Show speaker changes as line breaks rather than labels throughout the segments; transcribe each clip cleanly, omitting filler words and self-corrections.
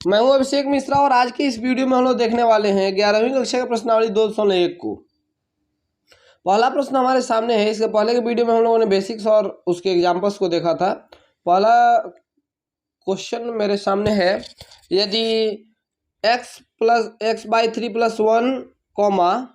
मैं हूं अभिषेक मिश्रा और आज की इस वीडियो में हम लोग देखने वाले हैं 11वीं कक्षा का प्रश्नावली 201 को। पहला प्रश्न हमारे सामने है। इसके पहले के वीडियो में हम लोगों ने बेसिक्स और उसके एग्जाम्पल्स को देखा था। पहला क्वेश्चन मेरे सामने है, यदि x+x/3+1 कॉमा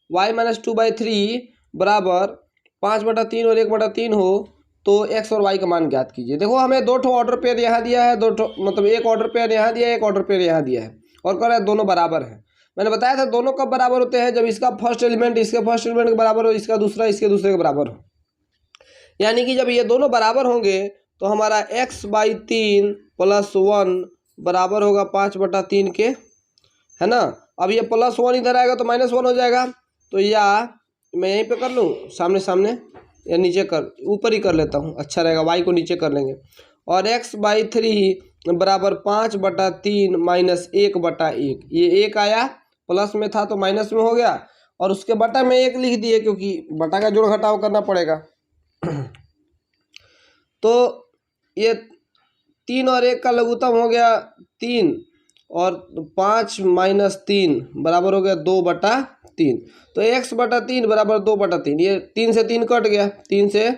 y-2/3 बराबर 5/3 और 1/3 हो तो x और y का मान ज्ञात कीजिए। देखो हमें दो ठो ऑर्डर पेयर यहाँ दिया है, मतलब एक ऑर्डर पेयर यहाँ दिया है, एक ऑर्डर पेयर यहाँ दिया है और कह रहा है दोनों बराबर हैं। मैंने बताया था दोनों कब बराबर होते हैं, जब इसका फर्स्ट एलिमेंट इसके फर्स्ट एलिमेंट के बराबर हो, इसका दूसरा इसके दूसरे के बराबर हो। यानी कि जब ये दोनों बराबर होंगे तो हमारा x/3 + 1 बराबर होगा 5/3 के, है ना। अब ये +1 इधर आएगा तो -1 हो जाएगा। तो या मैं यहीं पे कर लूँ सामने सामने, या नीचे कर, ऊपर ही कर लेता हूँ, अच्छा रहेगा। y को नीचे कर लेंगे और x/3 बराबर 5/3 - 1/1। ये 1 आया, प्लस में था तो माइनस में हो गया और उसके बटा में 1 लिख दिए क्योंकि बटा का जोड़ घटाव करना पड़ेगा। तो ये 3 और 1 का लघुत्तम हो गया 3 और 5 - 3 बराबर हो गया 2/3। तो x/3 बराबर 2/3। ये 3 से 3 कट गया, 3 से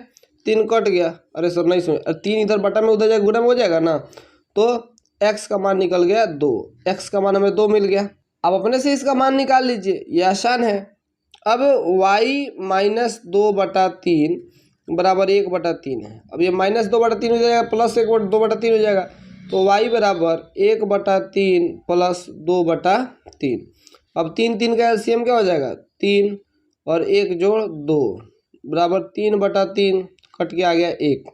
3 कट गया। अरे सर नहीं सुने, 3 इधर बटा में उधर जाएगा, गुणा में हो जाएगा ना। तो x का मान निकल गया 2। x का मान हमें 2 मिल गया। अब अपने से इसका मान निकाल लीजिए, ये आसान है। अब y - 2/3 बराबर 1/3 है। अब ये -2/3 हो जाएगा, प्लस 2/3 हो जाएगा। तो y बराबर 1/3 प्लस 2/3। अब 3 का एलसीएम क्या हो जाएगा, 3 और 1 जोड़ 2 बराबर 3/3, कट के आ गया 1।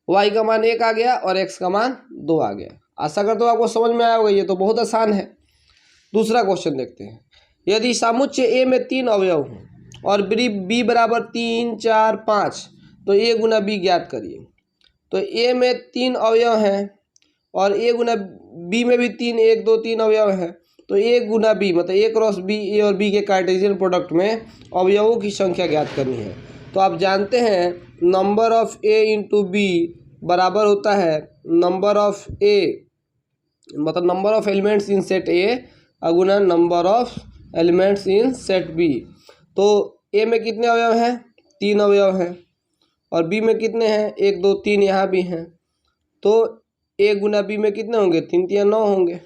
y का मान 1 आ गया और x का मान 2 आ गया। आशा करता हूँ आपको समझ में आया होगा। ये तो बहुत आसान है। दूसरा क्वेश्चन देखते हैं। यदि समुच्चय A में 3 अवयव हों और b बराबर 3, 4, 5 तो a गुना b ज्ञात करिए। तो a में 3 अवयव हैं और a गुना b में भी 3, 1, 2, 3 अवयव हैं। तो a गुना b मतलब a क्रॉस b, a और b के कार्टेशियन प्रोडक्ट में अवयवों की संख्या ज्ञात करनी है। तो आप जानते हैं number of a into b बराबर होता है नंबर ऑफ a मतलब number of elements in set a Guna number of elements in set b। तो a में कितने अवयव हैं, 3 अवयव हैं और b में कितने हैं, 1, 2, 3 यहाँ भी हैं। तो a गुना b में कितने होंगे, 3 × 9 होंगे।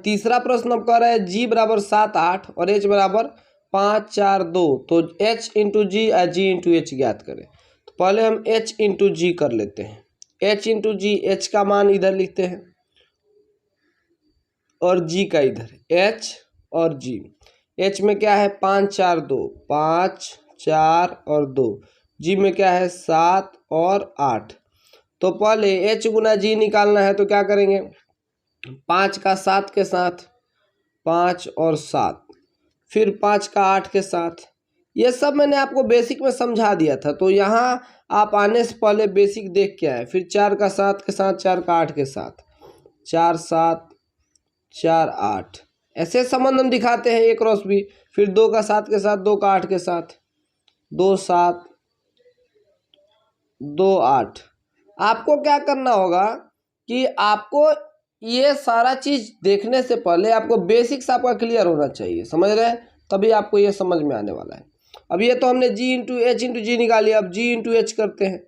तीसरा प्रश्न अब कह रहा है g बराबर 7, 8 और h बराबर 5, 4, 2 तो h इंटू जी और g इंटू एच ज्ञात करें। तो पहले हम h इंटू जी कर लेते हैं। h इंटू जी, h का मान इधर लिखते हैं और g का इधर, h और g। h में क्या है, 5, 4, 2, 5, 4 और 2। g में क्या है, 7 और 8। तो पहले h गुना g निकालना है तो क्या करेंगे, 5 का 7 के साथ, 5 और 7, फिर 5 का 8 के साथ। ये सब मैंने आपको बेसिक में समझा दिया था। तो यहाँ आप आने से पहले बेसिक देख के आए। फिर 4 का 7 के साथ, 4 का 8 के साथ, 4, 7, 4, 8 ऐसे संबंध हम दिखाते हैं a क्रॉस b। फिर 2 का 7 के साथ, 2 का 8 के साथ, 2, 7, 2, 8। आपको क्या करना होगा कि आपको ये सारा चीज देखने से पहले आपको बेसिक्स आपका क्लियर होना चाहिए, समझ रहे हैं, तभी आपको ये समझ में आने वाला है। अब ये तो हमने g इंटू एच इंटू जी निकाली, अब g इंटू एच करते हैं।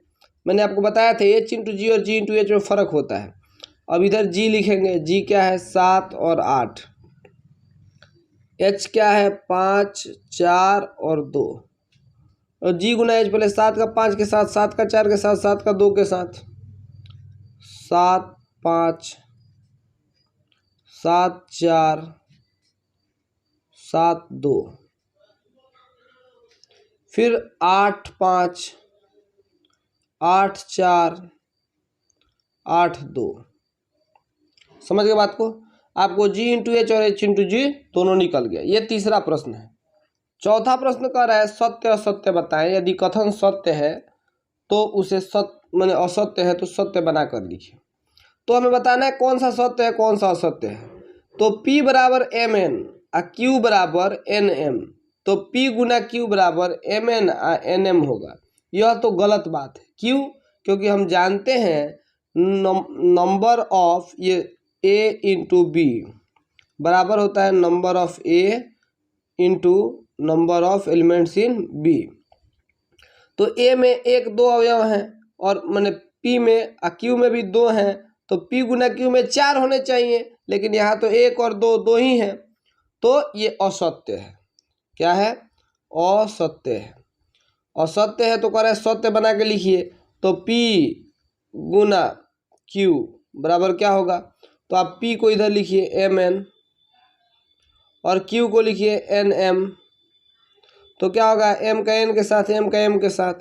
मैंने आपको बताया था h इंटू जी और g इंटू एच में फ़र्क होता है। अब इधर g लिखेंगे, g क्या है, 7 और 8, h क्या है, 5, 4 और 2 और g गुना h पहले 7 का 5 के साथ, 7 का 4 के साथ, 7 का 2 के साथ, 7, 5, 7, 4, 7, 2, फिर 8, 5, 8, 4, 8, 2। समझ गए बात को। आपको g इंटू एच और h इंटू जी दोनों निकल गया। ये तीसरा प्रश्न है। चौथा प्रश्न कह रहा है सत्य असत्य बताएं। यदि कथन सत्य है तो उसे सत्य माने असत्य है तो सत्य बना कर लिखिए। तो हमें बताना है कौन सा सत्य है कौन सा असत्य है। तो p बराबर mn और q बराबर nm। तो p गुना q बराबर mn और nm होगा। यह तो गलत बात है। क्यों? क्योंकि हम जानते हैं नंबर ऑफ, ये ए इंटू बी बराबर होता है number of A into number of elements in B. तो ए में एक दो अवयव हैं और मैंने पी में क्यू में भी दो हैं, तो पी गुना क्यू में 4 होने चाहिए, लेकिन यहाँ तो एक और दो दो ही हैं, तो ये असत्य है। क्या है? असत्य है। असत्य है तो कह रहा है सत्य बना के लिखिए, तो P गुना Q बराबर क्या होगा? तो आप P को इधर लिखिए MN और Q को लिखिए NM, तो क्या होगा? M का N के साथ, M का M के साथ,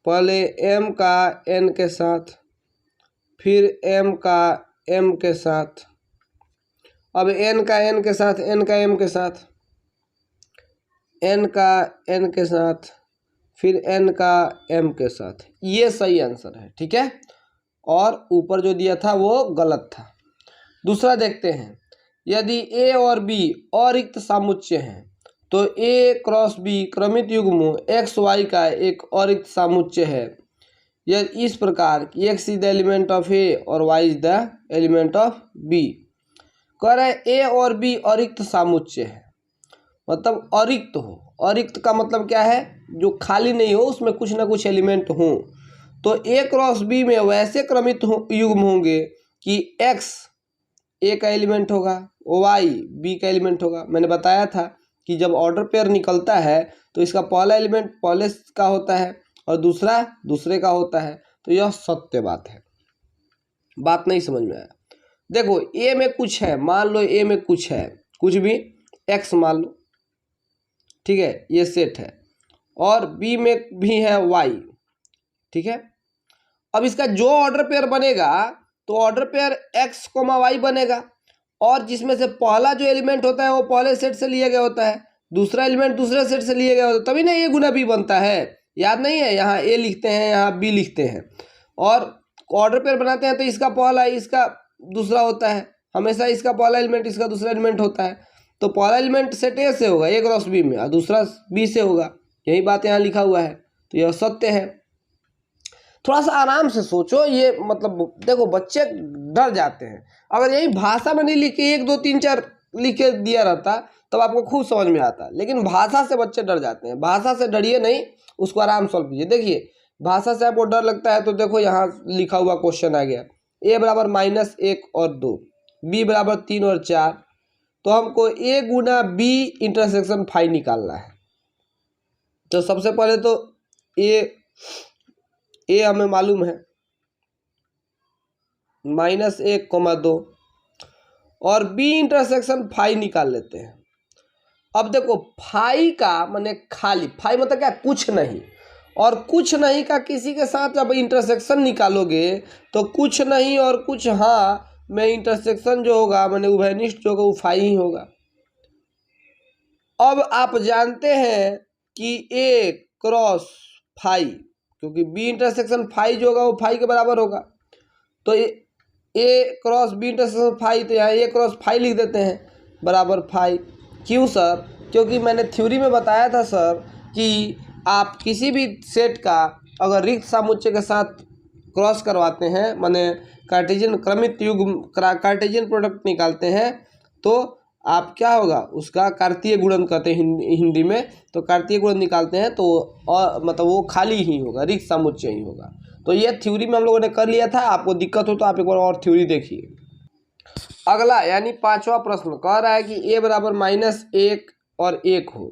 पहले M का N के साथ, फिर M का M के साथ, अब N का N के साथ, N का M के साथ, N का N के साथ, फिर N का M के साथ। ये सही आंसर है, ठीक है। और ऊपर जो दिया था वो गलत था। दूसरा देखते हैं, यदि A और B अरिक्त सामुच्य हैं तो A क्रॉस B क्रमित युग्म x y का एक अरिक्त सामुच्य है। यह इस प्रकार कि x is the element of A और y is the element of B। कह रहा है A और B अरिक्त सामुच्य है, मतलब अरिक्त हो। अरिक्त का मतलब क्या है? जो खाली नहीं हो, उसमें कुछ ना कुछ एलिमेंट हो। तो A क्रॉस B में वैसे क्रमित युग्म होंगे कि x A का एलिमेंट होगा, y B का एलिमेंट होगा। मैंने बताया था कि जब ऑर्डर पेयर निकलता है तो इसका पहला एलिमेंट पहले का होता है और दूसरा दूसरे का होता है। तो यह सत्य बात है। बात नहीं समझ में आया? देखो A में कुछ है, मान लो A में कुछ है, कुछ भी x मान लो, ठीक है, ये सेट है, और B में भी है y, ठीक है। अब इसका जो ऑर्डर पेयर बनेगा तो ऑर्डर पेयर x, y बनेगा, और जिसमें से पहला जो एलिमेंट होता है वो पहले सेट से लिया गया होता है, दूसरा एलिमेंट दूसरे सेट से लिया गया होता है, तभी ना A गुना B बनता है। याद नहीं है? यहाँ A लिखते हैं, यहाँ B लिखते हैं, और ऑर्डर पेयर बनाते हैं तो इसका पहला इसका दूसरा होता है, हमेशा इसका पहला एलिमेंट इसका दूसरा एलिमेंट होता है। तो पहला एलिमेंट सेट A से होगा, A क्रॉस B में, और दूसरा B से होगा। यही बात यहाँ लिखा हुआ है, तो यह सत्य है। थोड़ा सा आराम से सोचो, ये मतलब देखो बच्चे डर जाते हैं। अगर यही भाषा में नहीं लिख के 1 2 3 4 लिख के दिया रहता तब आपको खूब समझ में आता, लेकिन भाषा से बच्चे डर जाते हैं। भाषा से डरिए नहीं, उसको आराम सॉल्व कीजिए। देखिए भाषा से आपको डर लगता है तो देखो यहाँ लिखा हुआ क्वेश्चन आ गया, A बराबर -1 और 2, B बराबर 3 और 4, तो हमको A गुना B इंटरसेक्शन फाई निकालना है। तो सबसे पहले तो A हमें मालूम है -1, 2, और B इंटरसेक्शन फाई निकाल लेते हैं। अब देखो फाई का माने खाली, फाई मतलब क्या? कुछ नहीं, और कुछ नहीं का किसी के साथ जब इंटरसेक्शन निकालोगे तो कुछ नहीं और कुछ हाँ में इंटरसेक्शन जो होगा माने उभयनिष्ठ जो होगा वो फाई ही होगा। अब आप जानते हैं कि A क्रॉस फाई, क्योंकि B इंटरसेक्शन फाई जो होगा वो फाई के बराबर होगा, तो A cross B intersection phi, तो यहाँ A क्रॉस फाई लिख देते हैं बराबर फाई। क्यों सर? क्योंकि मैंने थ्योरी में बताया था सर कि आप किसी भी सेट का अगर रिक्त सामुच्चय के साथ क्रॉस करवाते हैं, माने कार्टेशियन क्रमित युग्म कार्टेशियन प्रोडक्ट निकालते हैं, तो आप क्या होगा? उसका कार्तीय गुणन कहते हैं हिंदी में, तो कार्तीय गुणन निकालते हैं तो मतलब वो खाली ही होगा, रिक्त सामुच्चय ही होगा। तो ये थ्योरी में हम लोगों ने कर लिया था। आपको दिक्कत हो तो आप एक बार और थ्योरी देखिए। अगला यानी 5वां प्रश्न कह रहा है कि A बराबर -1 और 1 हो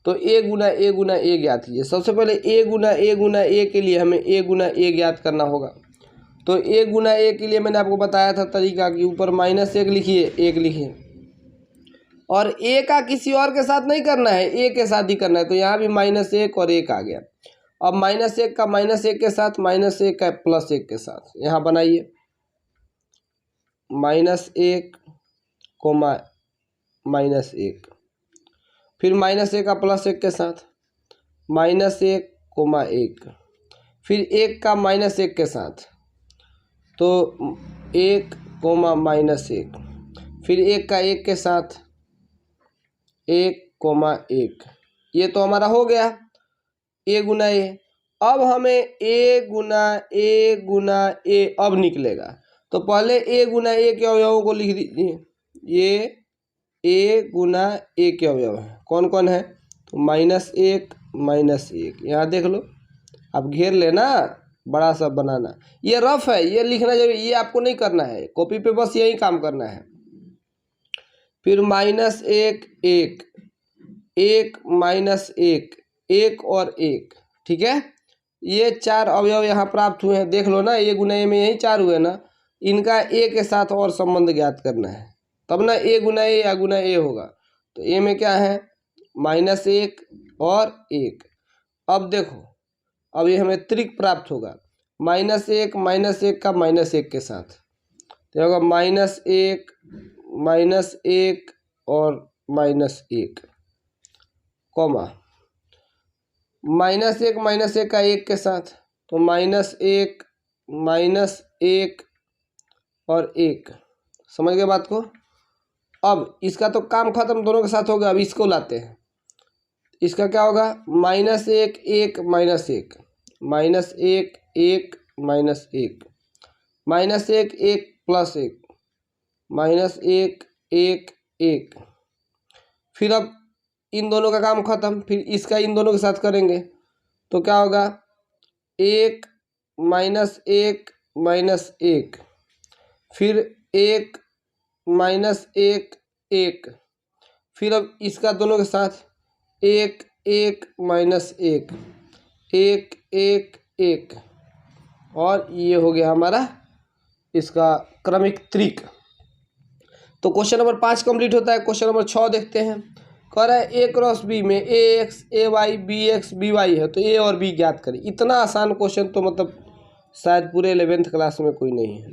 तो A गुना A ज्ञात कीजिए। सबसे पहले A गुना A के लिए हमें A गुना A ज्ञात करना होगा। तो A गुना A के लिए मैंने आपको बताया था तरीका कि ऊपर -1 लिखिए, 1 लिखिए, और A का किसी और के साथ नहीं करना है, A के साथ ही करना है। तो यहाँ भी -1 और 1 आ गया। अब -1 का -1 के साथ, -1 का +1 के साथ यहाँ बनाइए, -1, -1, फिर -1 का +1 के साथ, -1, -1, फिर 1 का -1 के साथ, तो 1, -1, फिर 1 का 1 के साथ, 1, 1। ये तो हमारा हो गया A गुना A। अब हमें ए गुना ए अब निकलेगा। तो पहले ए गुना ए के अवयवों को लिख दीजिए। ये ए गुना ए के अवयव है, कौन कौन है? तो -1 यहाँ देख लो, आप घेर लेना, बड़ा सा बनाना। ये रफ है, ये लिखना जरूरी, ये आपको नहीं करना है, कॉपी पे बस यही काम करना है। फिर -1 1 1 -1 1 और 1, ठीक है। ये 4 अवयव यहाँ प्राप्त हुए हैं, देख लो ना, ए गुना ए में यही 4 हुए ना। इनका ए के साथ और संबंध ज्ञात करना है, तब ना ए गुना ए या गुना ए होगा। तो ए में क्या है? -1 और 1। अब देखो, अब ये हमें त्रिक प्राप्त होगा, -1 का -1 के साथ, तो होगा -1 और -1, कॉमा -1 का 1 के साथ, तो -1 और 1। समझ गए बात को? अब इसका तो काम खत्म, दोनों के साथ हो गया। अब इसको लाते हैं, इसका क्या होगा? -1 1 -1 -1 1 -1 -1 1 + 1 -1 1। फिर अब इन दोनों का काम खत्म, फिर इसका इन दोनों के साथ करेंगे, तो क्या होगा? 1 -1 -1, फिर 1 -1 1, फिर अब इसका दोनों के साथ 1 1 -1 1 1 1, और ये हो गया हमारा इसका क्रमिक त्रिक। तो क्वेश्चन नंबर 5 कंप्लीट होता है। क्वेश्चन नंबर 6 देखते हैं। कह रहा है ए क्रॉस बी में A X A Y B X B Y है, तो ए और बी ज्ञात करें। इतना आसान क्वेश्चन तो मतलब शायद पूरे 11th क्लास में कोई नहीं है।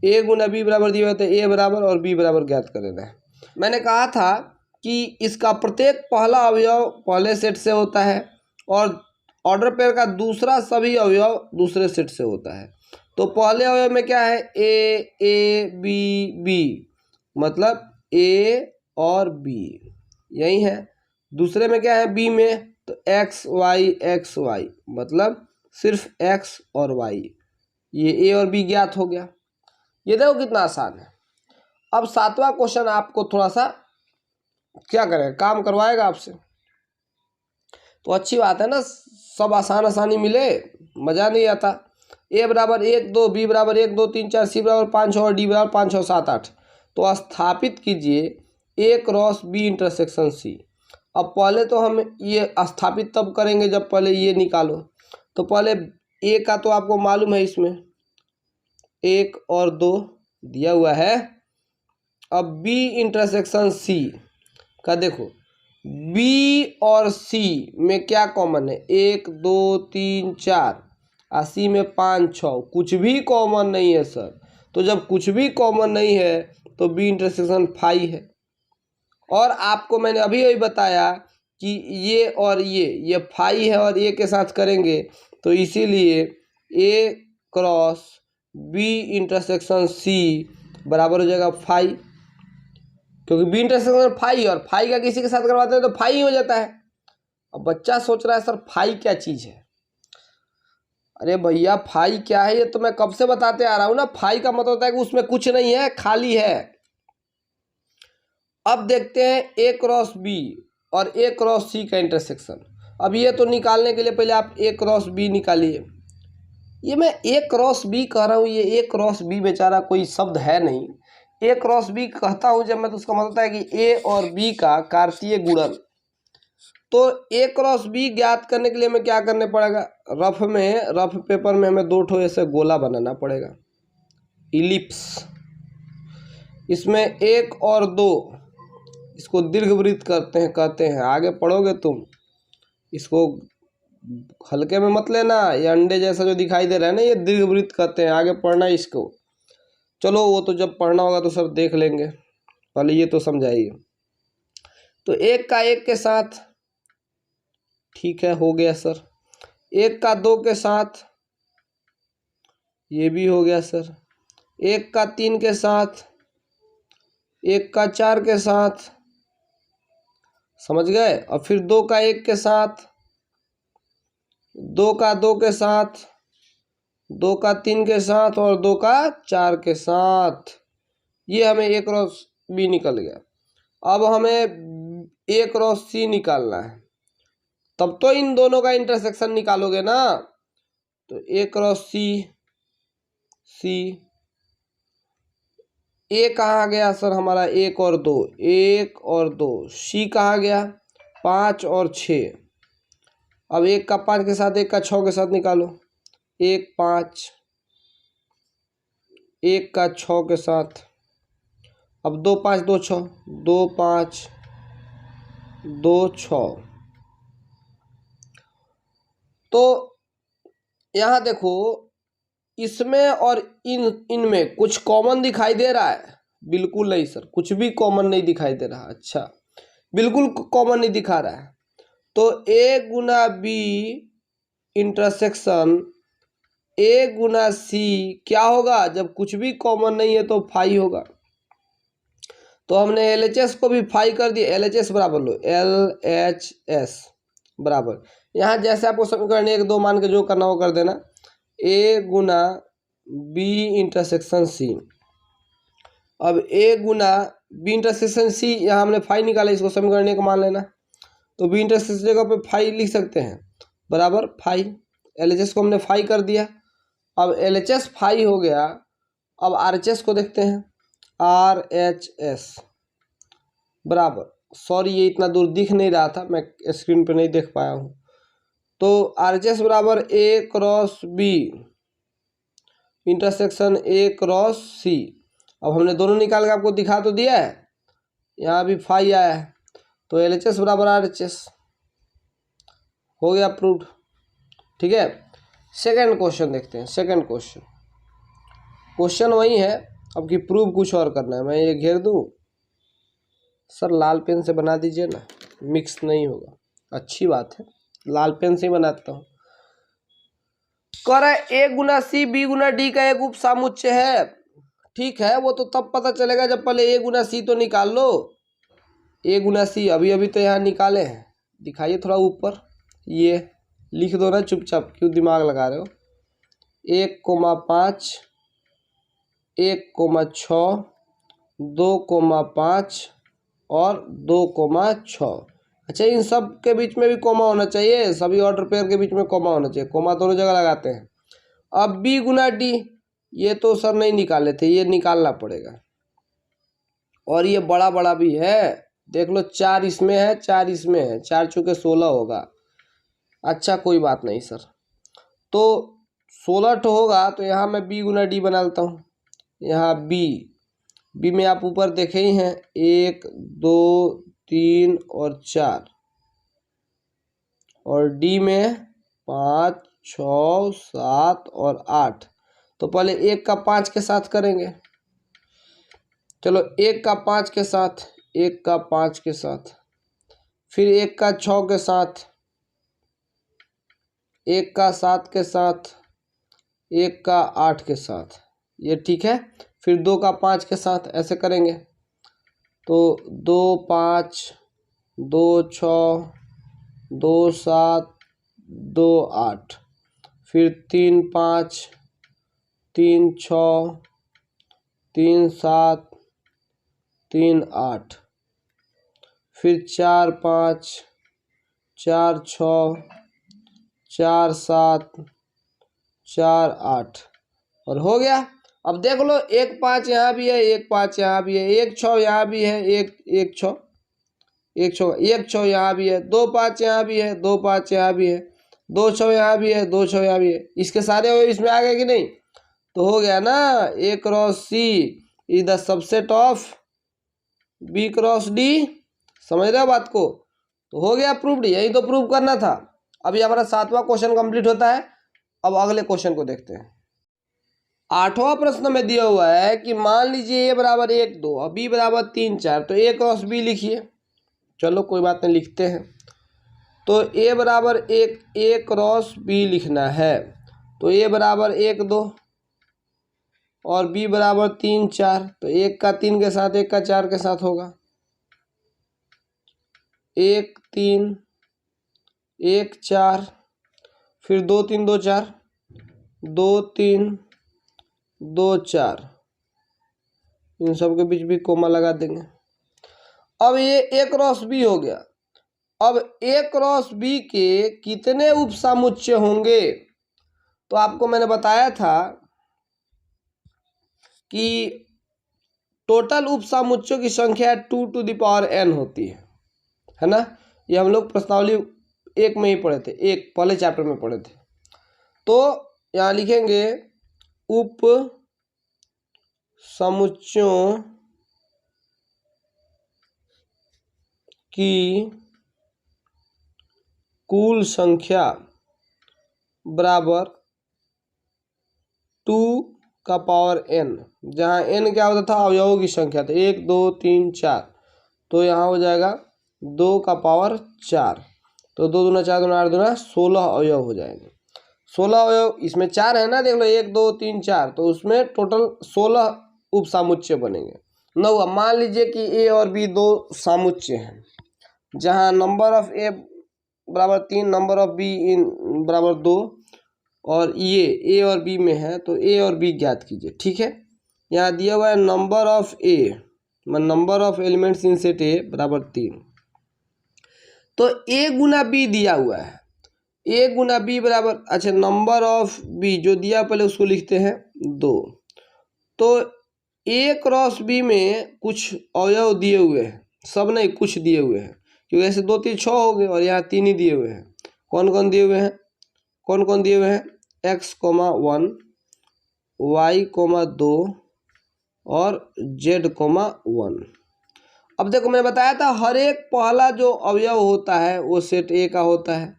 ए गुना बी बराबर दिया हुआ है, तो ए बराबर और बी बराबर ज्ञात कर देना है। मैंने कहा था कि इसका प्रत्येक पहला अवयव पहले सेट से होता है और ऑर्डर पेयर का दूसरा सभी अवयव दूसरे सेट से होता है। तो पहले अवयव में क्या है? ए बी बी, मतलब ए और बी यही है। दूसरे में क्या है? बी में, तो एक्स वाई, मतलब सिर्फ एक्स और वाई। ये ए और बी ज्ञात हो गया। ये देखो कितना आसान है। अब 7वां क्वेश्चन आपको थोड़ा सा क्या करें, काम करवाएगा आपसे, तो अच्छी बात है ना। सब आसानी मिले, मज़ा नहीं आता। ए बराबर 1 2, बी बराबर 1 2 3 4, सी बराबर 5 6 और डी बराबर 5 6 7 8। तो स्थापित कीजिए ए क्रॉस बी इंटरसेक्शन सी। अब पहले तो हम ये स्थापित तब करेंगे जब पहले ये निकालो। तो पहले ए का तो आपको मालूम है, इसमें 1 और 2 दिया हुआ है। अब बी इंटरसेक्शन सी का देखो, बी और सी में क्या कॉमन है? 1 2 3 4, और सी में 5 6, कुछ भी कॉमन नहीं है सर। तो जब कुछ भी कॉमन नहीं है तो बी इंटरसेक्शन फाई है। और आपको मैंने अभी अभी बताया कि ये और ये फाई है और ये के साथ करेंगे, तो इसीलिए ए क्रॉस बी इंटरसेक्शन सी बराबर हो जाएगा फाई, क्योंकि बी इंटरसेक्शन फाई और फाई का किसी के साथ करवाते हैं तो फाई ही हो जाता है। अब बच्चा सोच रहा है सर फाई क्या चीज़ है? अरे भैया फाई क्या है ये तो मैं कब से बताते आ रहा हूँ ना। फाई का मतलब होता है कि उसमें कुछ नहीं है, खाली है। अब देखते हैं ए क्रॉस बी और ए क्रॉस सी का इंटरसेक्शन। अब ये तो निकालने के लिए पहले आप ए क्रॉस बी निकालिए। ये मैं ए क्रॉस बी कह रहा हूँ, ये ए क्रॉस बी बेचारा कोई शब्द है नहीं। ए क्रॉस बी कहता हूँ जब मैं, तो उसका मतलब होता है कि ए और बी का कार्तीय गुणन। तो ए क्रॉस बी ज्ञात करने के लिए हमें क्या करने पड़ेगा? रफ पेपर में हमें 2 ठो ऐसे गोला बनाना पड़ेगा, इलिप्स। इसमें 1 और 2, इसको दीर्घवृत्त कहते हैं। आगे पढ़ोगे तुम, इसको हल्के में मत लेना। ये अंडे जैसा जो दिखाई दे रहा है ना, ये दीर्घवृत्त कहते हैं। आगे पढ़ना इसको। चलो वो तो जब पढ़ना होगा तो सब देख लेंगे, पहले ये तो समझाइए। तो 1 का 1 के साथ, ठीक है, हो गया सर। 1 का 2 के साथ, ये भी हो गया सर। 1 का 3 के साथ, 1 का 4 के साथ, समझ गए। और फिर 2 का 1 के साथ, 2 का 2 के साथ, 2 का 3 के साथ और 2 का 4 के साथ। ये हमें A क्रॉस B निकल गया। अब हमें A क्रॉस C निकालना है, तब तो इन दोनों का इंटरसेक्शन निकालोगे ना। तो A क्रॉस C, A कहाँ गया सर हमारा? 1 और 2, 1 और 2। C कहाँ गया? 5 और 6। अब 1 का 5 के साथ, 1 का 6 के साथ निकालो। 1 5, 1 का 6 के साथ। अब 2 5 2 6, 2 5 2 6। तो यहाँ देखो, इसमें और इनमें कुछ कॉमन दिखाई दे रहा है? बिल्कुल नहीं सर, कुछ भी कॉमन नहीं दिखाई दे रहा। अच्छा, बिल्कुल कॉमन नहीं दिखा रहा है। तो A गुना B intersection A Guna C क्या होगा? जब कुछ भी कॉमन नहीं है तो फाई होगा। तो हमने LHS को भी फाई कर दिया। LHS बराबर लो, LHS बराबर, यहाँ जैसे आपको समीकरण 1 2 मान के जो करना हो कर देना। A गुना B इंटरसेक्शन C। अब A गुना B इंटरसेक्शन C, यहाँ हमने फाई निकाला, इसको समीकरण 1 मान लेना। तो B इंटरसेक्शन जगह पे फाई लिख सकते हैं, बराबर फाई। LHS को हमने फाई कर दिया। अब LHS फाई हो गया। अब RHS को देखते हैं, RHS बराबर, सॉरी ये इतना दूर दिख नहीं रहा था, मैं स्क्रीन पे नहीं देख पाया हूँ। तो RHS बराबर A cross B intersection A cross C। अब हमने दोनों निकाल के आपको दिखा तो दिया है, यहाँ भी फाई आया है। तो LHS बराबर RHS हो गया प्रूव्ड। ठीक है, सेकंड क्वेश्चन देखते हैं। सेकंड क्वेश्चन वही है, अब की प्रूव कुछ और करना है। मैं ये घेर दूँ सर, लाल पेन से बना दीजिए ना, मिक्स नहीं होगा। अच्छी बात है, लाल पेन से ही बनाता हूँ। कह रहा है A Guna C B Guna D का एक उपसमुच्चय है। ठीक है, वो तो तब पता चलेगा जब पहले A गुना C तो निकाल लो। A गुना C अभी तो यहाँ निकाले हैं, दिखाइए थोड़ा ऊपर, ये लिख दो ना चुपचाप, क्यों दिमाग लगा रहे हो। 1,5 1,6 2,5 और 2,6। अच्छा, इन सब के बीच में भी कोमा होना चाहिए, सभी ऑर्डर पेयर के बीच में कोमा होना चाहिए। कोमा दोनों जगह लगाते हैं। अब B गुना D, ये तो सर नहीं निकाले थे, ये निकालना पड़ेगा। और ये बड़ा बड़ा भी है, देख लो, 4 इसमें है, 4 इसमें है, 4 चुके 16 होगा। अच्छा कोई बात नहीं सर, तो 16 तो होगा, तो यहाँ मैं B गुना D बना लेता हूँ। यहाँ B में आप ऊपर देखे ही हैं, 1 2 3 और 4, और D में 5 6 7 और 8। तो पहले 1 का 5 के साथ करेंगे। चलो 1 का 5 के साथ, 1 का 5 के साथ, फिर 1 का 6 के साथ, 1 का 7 के साथ, 1 का 8 के साथ, ये ठीक है। फिर 2 का 5 के साथ ऐसे करेंगे। तो 2 5 2 6 2 7 2 8, फिर 3 5 3 6 3 7 3 8, फिर 4 5 4 6 4 7 4 8, और हो गया। अब देख लो, 1 5 यहाँ भी है, 1 5 यहाँ भी है, 1 6 यहाँ भी है, 1 6 1 6 यहाँ भी है, 2 5 यहाँ भी है, 2 5 यहाँ भी है, 2 6 यहाँ भी है, 2 6 यहाँ भी है। इसके सारे इसमें आ गए कि नहीं? तो हो गया ना, A cross C is the subset of B cross D। समझ रहे हो बात को? तो हो गया प्रूव्ड, यही तो प्रूव करना था। अभी हमारा 7वां क्वेश्चन कंप्लीट होता है। अब अगले क्वेश्चन को देखते हैं। 8वां प्रश्न में दिया हुआ है कि मान लीजिए A बराबर 1 2 और B बराबर 3 4, तो A क्रॉस B लिखिए। चलो कोई बात नहीं, लिखते हैं। तो A बराबर 1 A क्रॉस B लिखना है। तो A बराबर 1 2 और B बराबर 3 4, तो 1 का 3 के साथ, 1 का 4 के साथ होगा। 1 3 1 4, फिर 2 3 2 4, 2 3 2 4, इन सब के बीच भी कोमा लगा देंगे। अब ये ए क्रॉस बी हो गया। अब ए क्रॉस बी के कितने उपसमुच्चय होंगे? तो आपको मैंने बताया था कि टोटल उपसमुच्चयों की संख्या 2 टू द पावर n होती है ना। ये हम लोग प्रश्नावली 1 में ही पढ़े थे, एक पहले चैप्टर में पढ़े थे। तो यहाँ लिखेंगे उप समुच्चयों की कुल संख्या बराबर 2 का पावर n, जहाँ n क्या होता था? अवयवों की संख्या। तो 1 2 3 4, तो यहाँ हो जाएगा 2 का पावर 4। तो 2 दूना 4 दूना 8 दूना 16 अवयव हो जाएंगे। 16 अवयव इसमें 4 है ना, देख लो 1 2 3 4, तो उसमें टोटल 16 उपसमुच्चय बनेंगे। 9। मान लीजिए कि ए और बी दो समुच्चय हैं, जहाँ नंबर ऑफ ए बराबर 3, नंबर ऑफ बी इन बराबर 2, और ये ए और बी में है, तो ए और बी ज्ञात कीजिए। ठीक है, यहाँ दिया हुआ है number of A, number of elements in set ए बराबर 3। तो ए गुना बी दिया हुआ है, ए गुना बी बराबर, अच्छा नंबर ऑफ बी जो दिया पहले उसको लिखते हैं 2। तो ए क्रॉस बी में कुछ अवयव दिए हुए हैं, सब नहीं कुछ दिए हुए हैं, क्योंकि ऐसे 2 3 6 हो गए और यहाँ 3 ही दिए हुए हैं। कौन कौन दिए हुए हैं? कौन कौन दिए हुए हैं? x, 1, y, 2 और z, 1। अब देखो मैंने बताया था हर एक पहला जो अवयव होता है वो सेट ए का होता है,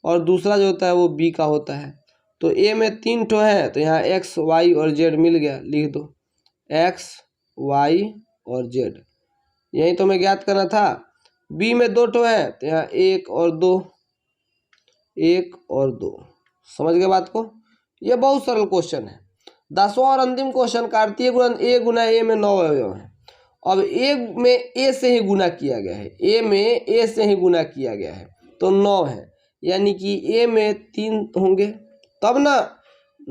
और दूसरा जो होता है वो बी का होता है। तो ए में 3 ठो है, तो यहाँ x, y और z मिल गया, लिख दो x, y और z। यही तो मैं ज्ञात करना था। बी में 2 ठो है, तो यहाँ 1 और 2, 1 और 2। समझ गए बात को? ये बहुत सरल क्वेश्चन है। 10वां और अंतिम क्वेश्चन, कार्तीय गुणन ए गुना ए में 9 अवयव है। अब ए में ए से ही गुना किया गया है, ए में ए से ही गुना किया गया है, तो 9 है, यानी कि ए में 3 होंगे, तब ना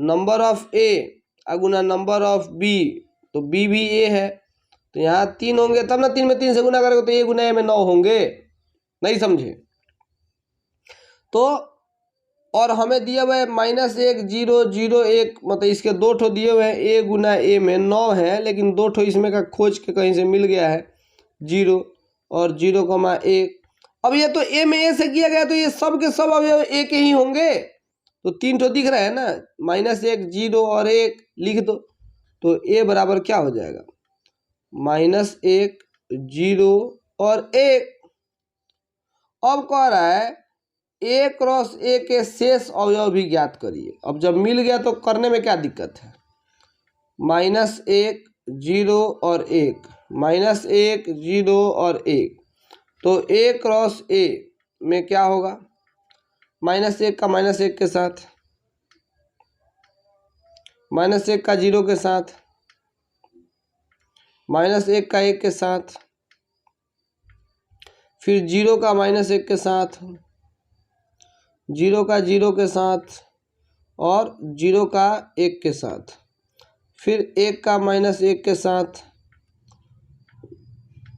नंबर ऑफ ए गुना नंबर ऑफ बी, तो बी भी ए है, तो यहाँ 3 होंगे, तब ना 3 में 3 से गुना करेंगे तो ए गुना ए में 9 होंगे। नहीं समझे? तो और हमें दिया हुआ है -1 0 0 1, मतलब इसके 2 ठो दिए हुए हैं, ए गुना ए में 9 है, लेकिन 2 ठो इसमें का खोज के कहीं से मिल गया है 0 और 0,1। अब ये तो ए में ए से किया गया, तो ये सब के सब अवयव ए के ही होंगे, तो 3 ठो दिख रहा है ना, -1 0 और 1 लिख दो, तो ए बराबर क्या हो जाएगा? -1 0 और 1। अब कह रहा है ए क्रॉस ए के शेष अवयव भी ज्ञात करिए। अब जब मिल गया तो करने में क्या दिक्कत है? -1 0 और 1, -1 0 और 1, तो ए क्रॉस ए में क्या होगा? -1 का -1 के साथ, -1 का 0 के साथ, -1 का 1 के साथ, फिर 0 का -1 के साथ, 0 का 0 के साथ, और 0 का 1 के साथ, फिर 1 का -1 के साथ,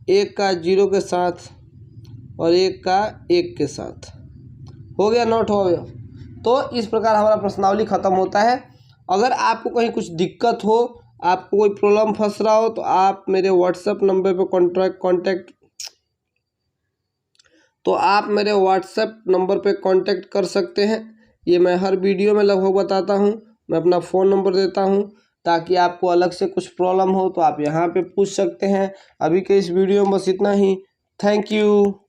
1 का 0 के साथ, और 1 का 1 के साथ। हो गया 9 ठो अवयव। तो इस प्रकार हमारा प्रश्नावली खत्म होता है। अगर आपको कहीं कुछ दिक्कत हो, आपको कोई प्रॉब्लम फंस रहा हो, तो आप मेरे व्हाट्सएप नंबर पे कांटेक्ट कर सकते हैं। ये मैं हर वीडियो में लगभग बताता हूँ। मैं अपना फ़ोन नंबर देता हूँ, ताकि आपको अलग से कुछ प्रॉब्लम हो तो आप यहाँ पे पूछ सकते हैं। अभी के इस वीडियो में बस इतना ही। Thank you.